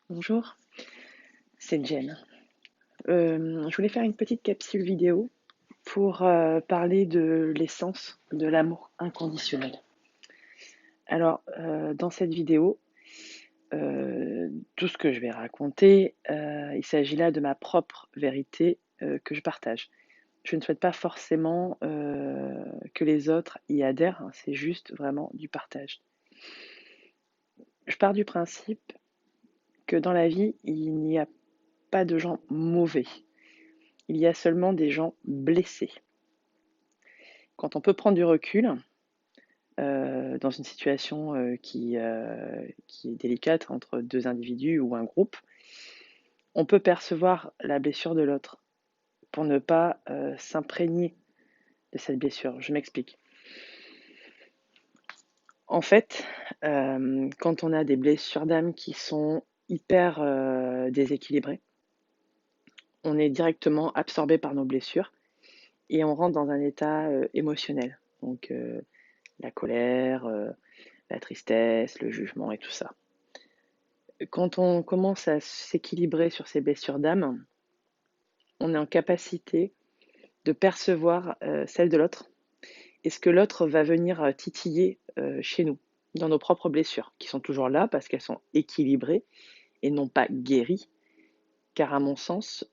Bonjour, c'est Jen. Je voulais faire une petite capsule vidéo pour parler de l'essence de l'amour inconditionnel. Alors, dans cette vidéo, tout ce que je vais raconter, il s'agit là de ma propre vérité que je partage. Je ne souhaite pas forcément que les autres y adhèrent, hein, c'est juste vraiment du partage. Je pars du principe que dans la vie, il n'y a pas de gens mauvais. Il y a seulement des gens blessés. Quand on peut prendre du recul dans une situation qui est délicate entre deux individus ou un groupe, on peut percevoir la blessure de l'autre pour ne pas s'imprégner de cette blessure. Je m'explique. En fait, quand on a des blessures d'âme qui sont hyper déséquilibrées, on est directement absorbé par nos blessures et on rentre dans un état émotionnel. Donc la colère, la tristesse, le jugement et tout ça. Quand on commence à s'équilibrer sur ces blessures d'âme, on est en capacité de percevoir celle de l'autre et ce que l'autre va venir titiller chez nous, dans nos propres blessures, qui sont toujours là parce qu'elles sont équilibrées et non pas guéries, car à mon sens,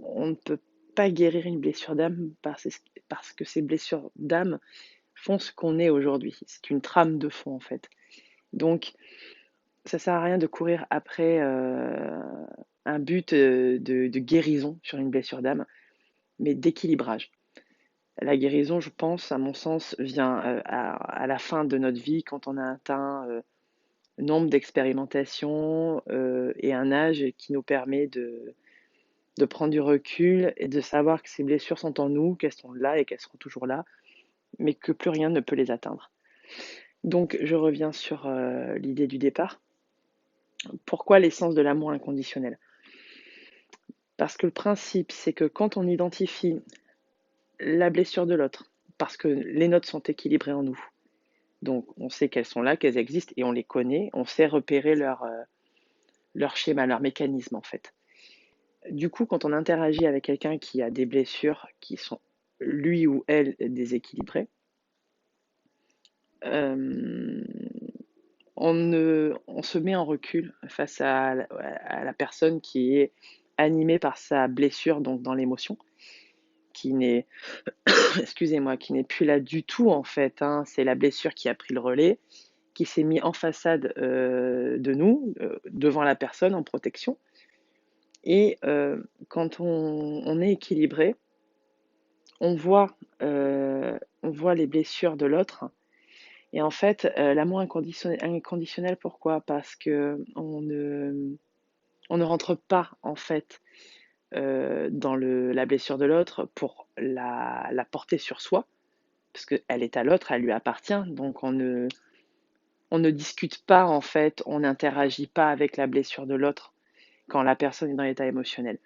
on ne peut pas guérir une blessure d'âme parce que ces blessures d'âme font ce qu'on est aujourd'hui. C'est une trame de fond en fait. Donc, ça sert à rien de courir après un but de guérison sur une blessure d'âme, mais d'équilibrage. La guérison, je pense, à mon sens, vient à la fin de notre vie, quand on a atteint nombre d'expérimentations et un âge qui nous permet de prendre du recul et de savoir que ces blessures sont en nous, qu'elles sont là et qu'elles seront toujours là, mais que plus rien ne peut les atteindre. Donc, je reviens sur l'idée du départ. Pourquoi l'essence de l'amour inconditionnel? Parce que le principe, c'est que quand on identifie la blessure de l'autre, parce que les nôtres sont équilibrées en nous, donc on sait qu'elles sont là, qu'elles existent et on les connaît, on sait repérer leur schéma, leur mécanisme en fait. Du coup, quand on interagit avec quelqu'un qui a des blessures qui sont lui ou elle déséquilibrées, euh, on se met en recul face à la personne qui est animée par sa blessure, donc dans l'émotion, qui n'est, excusez-moi, qui n'est plus là du tout en fait, hein. C'est la blessure qui a pris le relais, qui s'est mis en façade de nous, devant la personne en protection. Et quand on est équilibré, on voit les blessures de l'autre. Et en fait, l'amour inconditionnel, pourquoi? Parce que on ne rentre pas en fait dans la blessure de l'autre pour la porter sur soi, parce qu'elle est à l'autre, elle lui appartient. Donc on ne discute pas en fait, on n'interagit pas avec la blessure de l'autre quand la personne est dans l'état émotionnel,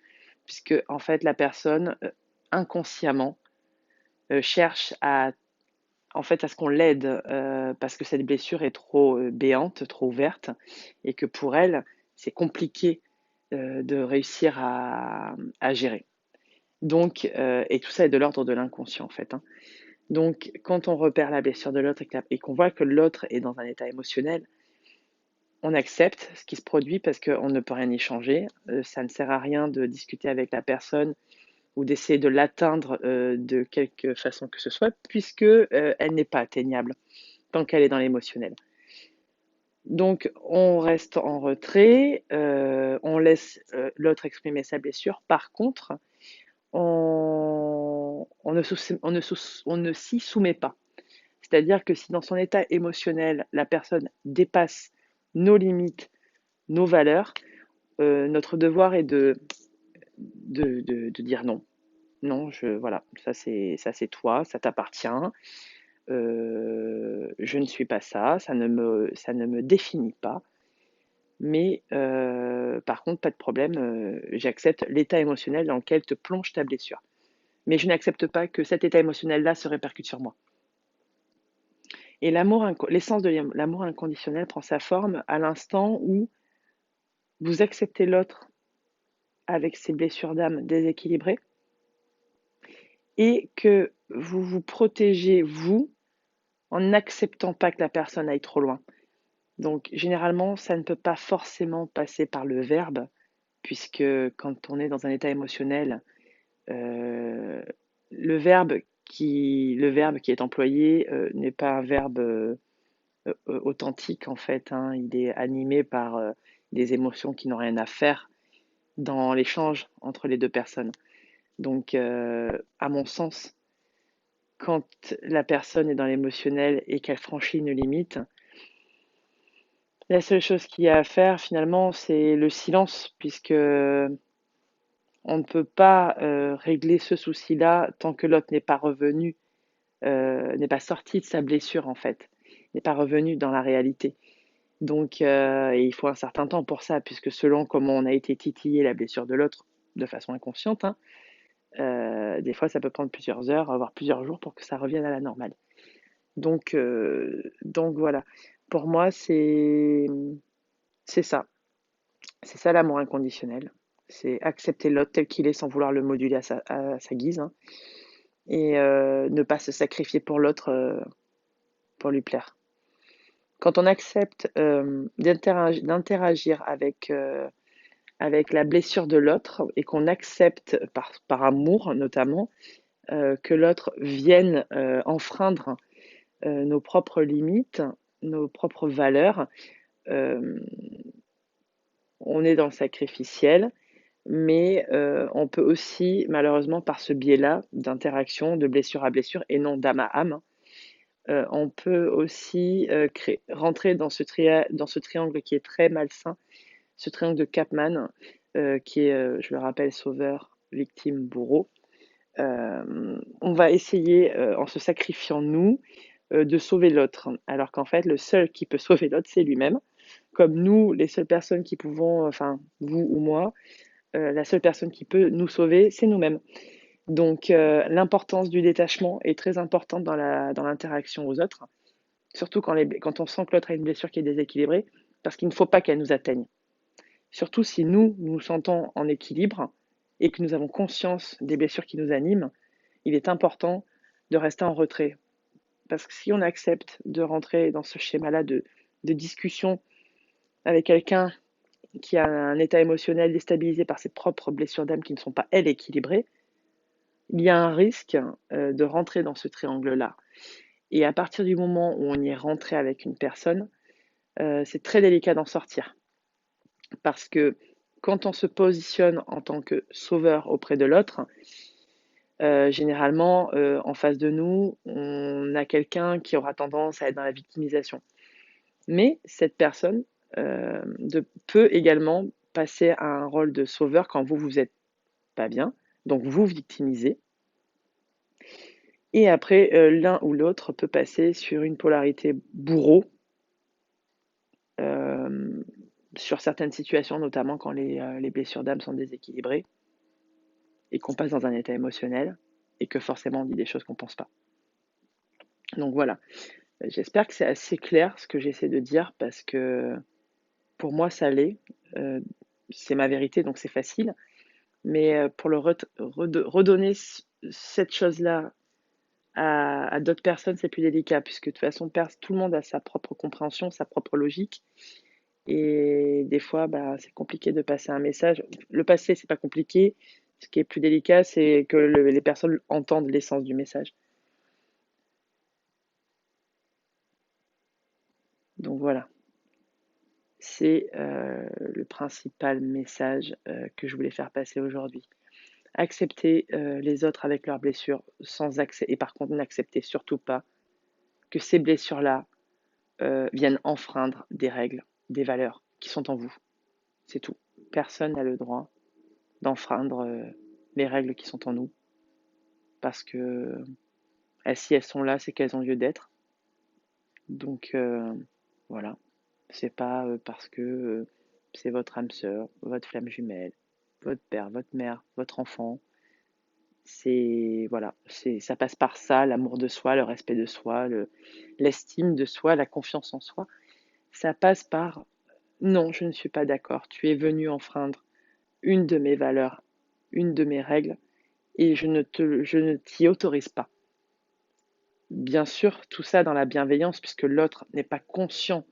puisque en fait la personne inconsciemment cherche en fait à ce qu'on l'aide parce que cette blessure est trop béante, trop ouverte, et que pour elle c'est compliqué de réussir à gérer. Donc, et tout ça est de l'ordre de l'inconscient en fait, hein. Donc, quand on repère la blessure de l'autre et qu'on voit que l'autre est dans un état émotionnel, on accepte ce qui se produit parce qu'on ne peut rien y changer. Ça ne sert à rien de discuter avec la personne ou d'essayer de l'atteindre de quelque façon que ce soit, puisque elle n'est pas atteignable tant qu'elle est dans l'émotionnel. Donc, on reste en retrait, on laisse l'autre exprimer sa blessure. Par contre, on ne s'y soumet pas. C'est-à-dire que si dans son état émotionnel, la personne dépasse nos limites, nos valeurs, notre devoir est de dire non. Non, voilà, ça c'est toi, ça t'appartient. Je ne suis pas ça, ça ne me définit pas. Mais par contre, pas de problème, j'accepte l'état émotionnel dans lequel te plonge ta blessure. Mais je n'accepte pas que cet état émotionnel-là se répercute sur moi. Et l'essence de l'amour inconditionnel prend sa forme à l'instant où vous acceptez l'autre avec ses blessures d'âme déséquilibrées et que vous vous protégez, vous, en n'acceptant pas que la personne aille trop loin. Donc, généralement, ça ne peut pas forcément passer par le verbe, puisque quand on est dans un état émotionnel, euh, le verbe qui est employé n'est pas un verbe authentique, en fait, hein. Il est animé par des émotions qui n'ont rien à faire dans l'échange entre les deux personnes. Donc, à mon sens, quand la personne est dans l'émotionnel et qu'elle franchit une limite, la seule chose qu'il y a à faire finalement, c'est le silence, puisque on ne peut pas régler ce souci-là tant que l'autre n'est pas revenu, n'est pas sorti de sa blessure en fait, n'est pas revenu dans la réalité. Donc, et il faut un certain temps pour ça, puisque selon comment on a été titillé la blessure de l'autre de façon inconsciente, hein, des fois ça peut prendre plusieurs heures, voire plusieurs jours pour que ça revienne à la normale. Donc voilà, pour moi c'est ça. C'est ça l'amour inconditionnel. C'est accepter l'autre tel qu'il est sans vouloir le moduler à sa guise, hein, et ne pas se sacrifier pour l'autre pour lui plaire. Quand on accepte d'interagir avec la blessure de l'autre et qu'on accepte par amour notamment que l'autre vienne enfreindre nos propres limites, nos propres valeurs, euh, on est dans le sacrificiel. Mais on peut aussi, malheureusement, par ce biais-là d'interaction, de blessure à blessure et non d'âme à âme, on peut aussi rentrer dans ce triangle qui est très malsain, ce triangle de Capman, qui est, je le rappelle, sauveur, victime, bourreau. On va essayer, en se sacrifiant nous, de sauver l'autre, alors qu'en fait, le seul qui peut sauver l'autre, c'est lui-même. Comme nous, les seules personnes qui pouvons, enfin, vous ou moi, la seule personne qui peut nous sauver, c'est nous-mêmes. Donc, l'importance du détachement est très importante dans l'interaction aux autres, surtout quand on sent que l'autre a une blessure qui est déséquilibrée, parce qu'il ne faut pas qu'elle nous atteigne. Surtout si nous nous sentons en équilibre et que nous avons conscience des blessures qui nous animent, il est important de rester en retrait. Parce que si on accepte de rentrer dans ce schéma-là de discussion avec quelqu'un qui a un état émotionnel déstabilisé par ses propres blessures d'âme qui ne sont pas, elles, équilibrées, il y a un risque de rentrer dans ce triangle-là. Et à partir du moment où on y est rentré avec une personne, c'est très délicat d'en sortir. Parce que quand on se positionne en tant que sauveur auprès de l'autre, généralement, en face de nous, on a quelqu'un qui aura tendance à être dans la victimisation. Mais cette personne peut également passer à un rôle de sauveur quand vous n'êtes pas bien, donc vous victimisez. Et après, l'un ou l'autre peut passer sur une polarité bourreau, euh, sur certaines situations, notamment quand les blessures d'âme sont déséquilibrées et qu'on passe dans un état émotionnel et que forcément on dit des choses qu'on ne pense pas. Donc voilà, j'espère que c'est assez clair ce que j'essaie de dire parce que pour moi ça l'est. C'est ma vérité donc c'est facile. Mais pour redonner cette chose-là à d'autres personnes, c'est plus délicat, puisque de toute façon, tout le monde a sa propre compréhension, sa propre logique. Et des fois, bah, c'est compliqué de passer un message. Le passer, c'est pas compliqué. Ce qui est plus délicat, c'est que les personnes entendent l'essence du message. Donc voilà, c'est le principal message que je voulais faire passer aujourd'hui. Accepter les autres avec leurs blessures sans accès. Et par contre, n'acceptez surtout pas que ces blessures-là viennent enfreindre des règles, des valeurs qui sont en vous. C'est tout. Personne n'a le droit d'enfreindre les règles qui sont en nous parce que si elles sont là, c'est qu'elles ont lieu d'être. Donc voilà, c'est pas parce que c'est votre âme sœur, votre flamme jumelle, votre père, votre mère, votre enfant. C'est voilà, ça passe par ça, l'amour de soi, le respect de soi, l'estime de soi, la confiance en soi. Ça passe par Non, je ne suis pas d'accord. Tu es venu enfreindre une de mes valeurs, une de mes règles, et je ne t'y autorise pas. Bien sûr, tout ça dans la bienveillance, puisque l'autre n'est pas conscient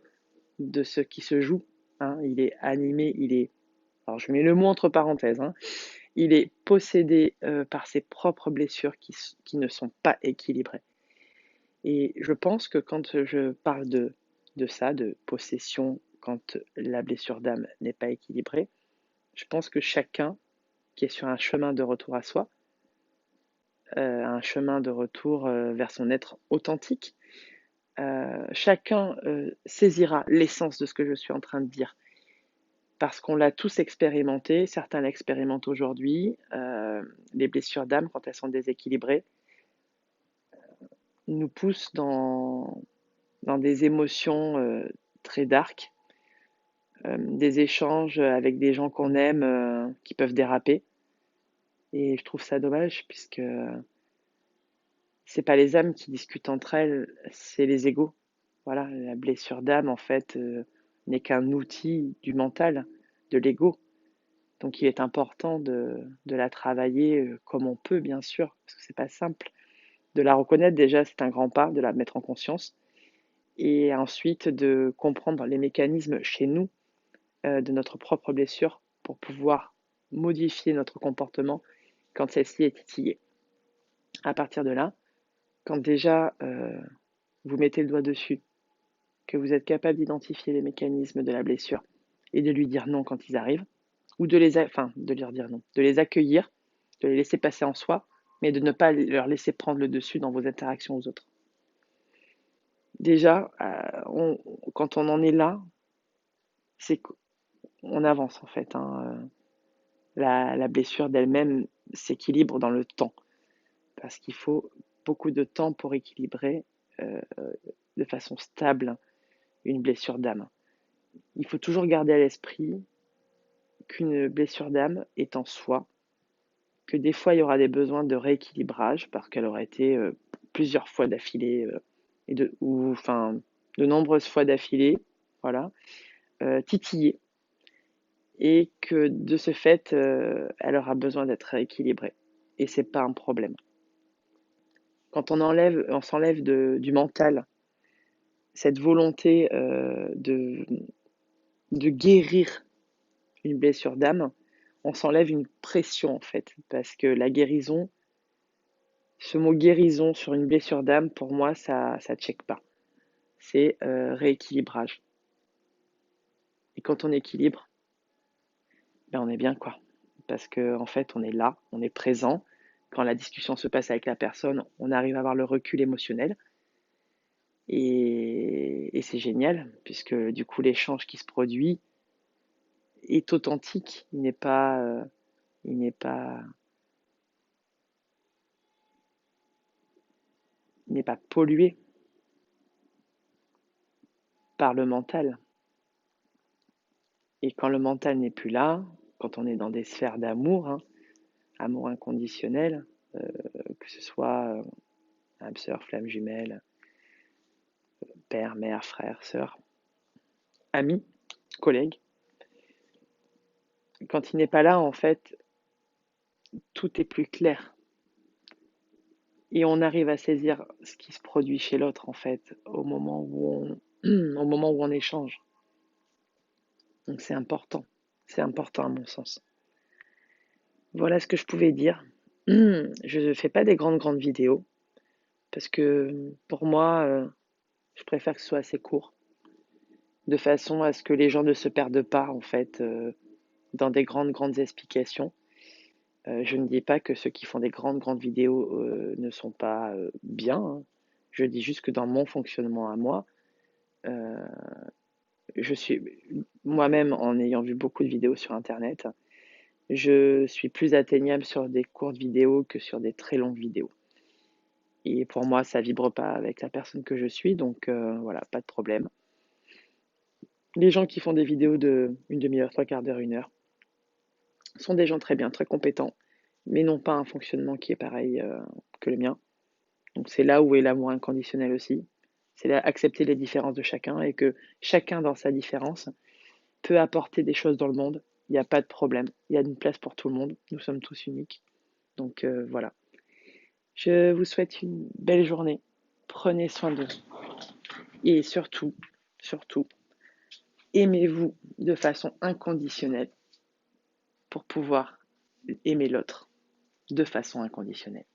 de ce qui se joue, hein. Il est animé, alors je mets le mot entre parenthèses, hein, il est possédé par ses propres blessures qui ne sont pas équilibrées. Et je pense que quand je parle de ça, de possession, quand la blessure d'âme n'est pas équilibrée, je pense que chacun qui est sur un chemin de retour à soi, un chemin de retour vers son être authentique, chacun saisira l'essence de ce que je suis en train de dire. Parce qu'on l'a tous expérimenté, certains l'expérimentent aujourd'hui. Les blessures d'âme, quand elles sont déséquilibrées, nous poussent dans des émotions très dark, des échanges avec des gens qu'on aime qui peuvent déraper. Et je trouve ça dommage puisque c'est pas les âmes qui discutent entre elles, c'est les égos. Voilà, la blessure d'âme, en fait, n'est qu'un outil du mental, de l'ego. Donc il est important de la travailler comme on peut, bien sûr, parce que c'est pas simple. De la reconnaître, déjà, c'est un grand pas, de la mettre en conscience. Et ensuite, de comprendre les mécanismes chez nous, de notre propre blessure, pour pouvoir modifier notre comportement quand celle-ci est titillée. À partir de là, quand déjà vous mettez le doigt dessus, que vous êtes capable d'identifier les mécanismes de la blessure et de lui dire non quand ils arrivent, ou de leur dire non, de les accueillir, de les laisser passer en soi, mais de ne pas leur laisser prendre le dessus dans vos interactions aux autres. Déjà, quand on en est là, c'est qu'on avance en fait, hein. La blessure d'elle-même s'équilibre dans le temps, parce qu'il faut beaucoup de temps pour équilibrer euh, de façon stable une blessure d'âme. Il faut toujours garder à l'esprit qu'une blessure d'âme est en soi, que des fois il y aura des besoins de rééquilibrage parce qu'elle aura été plusieurs fois d'affilée de nombreuses fois d'affilée, voilà, titillée, et que de ce fait, elle aura besoin d'être rééquilibrée. Et c'est pas un problème. Quand on s'enlève du mental cette volonté de guérir une blessure d'âme, on s'enlève une pression en fait, parce que la guérison, ce mot guérison sur une blessure d'âme, pour moi, ça check pas. C'est rééquilibrage. Et quand on équilibre, ben on est bien quoi. Parce que en fait, on est là, on est présent. Quand la discussion se passe avec la personne, on arrive à avoir le recul émotionnel. Et c'est génial, puisque du coup, l'échange qui se produit est authentique. Il n'est pas, il n'est pas pollué par le mental. Et quand le mental n'est plus là, quand on est dans des sphères d'amour, hein, amour inconditionnel, que ce soit âme sœur, flamme jumelle, père, mère, frère, sœur, ami, collègue, quand il n'est pas là, en fait, tout est plus clair. Et on arrive à saisir ce qui se produit chez l'autre, en fait, au moment où on échange. Donc c'est important à mon sens. Voilà ce que je pouvais dire. Je ne fais pas des grandes vidéos, parce que pour moi, je préfère que ce soit assez court, de façon à ce que les gens ne se perdent pas, en fait, dans des grandes explications. Je ne dis pas que ceux qui font des grandes vidéos ne sont pas bien, hein. Je dis juste que dans mon fonctionnement à moi, euh, je suis moi-même, en ayant vu beaucoup de vidéos sur Internet, je suis plus atteignable sur des courtes vidéos que sur des très longues vidéos. Et pour moi, ça vibre pas avec la personne que je suis, donc voilà, pas de problème. Les gens qui font des vidéos de une demi-heure, trois quarts d'heure, une heure, sont des gens très bien, très compétents, mais n'ont pas un fonctionnement qui est pareil que le mien. Donc c'est là où est l'amour inconditionnel aussi. C'est là accepter les différences de chacun et que chacun dans sa différence peut apporter des choses dans le monde, il n'y a pas de problème. Il y a une place pour tout le monde. Nous sommes tous uniques. Donc voilà. Je vous souhaite une belle journée. Prenez soin de vous. Et surtout, surtout, aimez-vous de façon inconditionnelle pour pouvoir aimer l'autre de façon inconditionnelle.